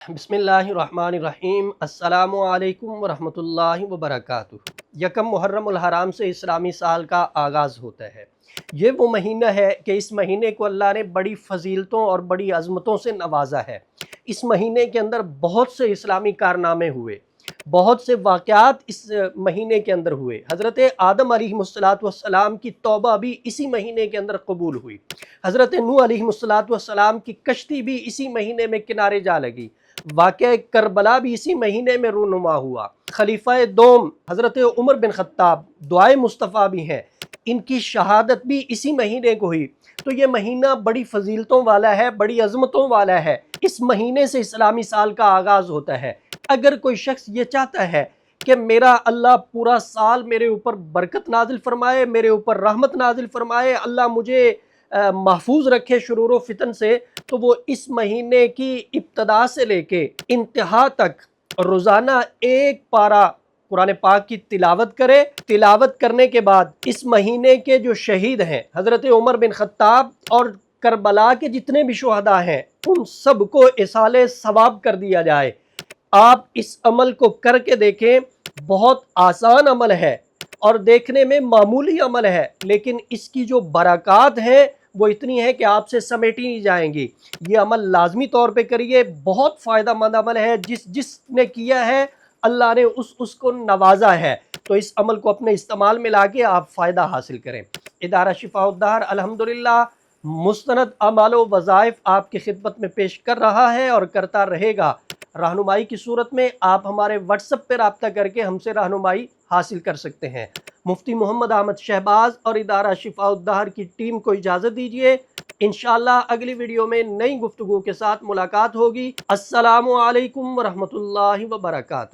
बिस्मिल्लाहिर्रहमानिर्रहीम। अस्सलामु अलैकुम वरहमतुल्लाहि वबरकातुहू। यकम मुहर्रम उल हराम से इस्लामी साल का आगाज़ होता है। ये वो महीना है कि इस महीने को अल्लाह ने बड़ी फ़जीलतों और बड़ी अज़मतों से नवाजा है। इस महीने के अंदर बहुत से इस्लामी कारनामे हुए, बहुत से वाक़यात इस महीने के अंदर हुए। हज़रत आदम अलैहिस्सलातु वस्सलाम की तौबा भी इसी महीने के अंदर कबूल हुई। हज़रत नूह अलैहिस्सलातु वस्सलाम की कश्ती भी इसी महीने में किनारे जा लगी। वाक़या करबला भी इसी महीने में रूनुमा हुआ। खलीफा दोम हज़रत उमर बिन ख़त्ताब दुआए मुस्तफ़ा भी हैं, इनकी शहादत भी इसी महीने को हुई। तो ये महीना बड़ी फ़जीलतों वाला है, बड़ी अज़मतों वाला है। इस महीने से इस्लामी साल का आगाज़ होता है। अगर कोई शख्स ये चाहता है कि मेरा अल्लाह पूरा साल मेरे ऊपर बरकत नाजिल फरमाए, मेरे ऊपर रहमत नाजिल फरमाए, अल्लाह मुझे महफूज रखे शुरूर फितन से, तो वो इस महीने की इब्तदा से लेके इंतहा तक रोज़ाना एक पारा कुरान पाक की तिलावत करे। तिलावत करने के बाद इस महीने के जो शहीद हैं हज़रत उमर बिन ख़त्ताब और करबला के जितने भी शुहदा हैं, उन सब को इसाले सवाब कर दिया जाए। आप इस अमल को करके देखें, बहुत आसान अमल है और देखने में मामूली अमल है, लेकिन इसकी जो बरक़ात है वो इतनी है कि आपसे समेटी नहीं जाएंगी। ये अमल लाजमी तौर पे करिए, बहुत फ़ायदा मंद अमल है। जिसने किया है अल्लाह ने उसको नवाजा है। तो इस अमल को अपने इस्तेमाल में लाके आप फ़ायदा हासिल करें। इदारा शिफाउद्दार अल्हम्दुलिल्लाह मुस्तनद अमाल व वज़ाइफ आपकी खिदमत में पेश कर रहा है और करता रहेगा। रहनुमाई की सूरत में आप हमारे व्हाट्सएप पर रब्ता करके हमसे रहनुमाई हासिल कर सकते हैं। मुफ्ती मोहम्मद अहमद शहबाज और इदारा शिफाउद्दार की टीम को इजाज़त दीजिए। इंशाअल्लाह अगली वीडियो में नई गुफ्तगू के साथ मुलाकात होगी। अस्सलामु अलैकुम वरहमतुल्लाहि वबरकातुहू।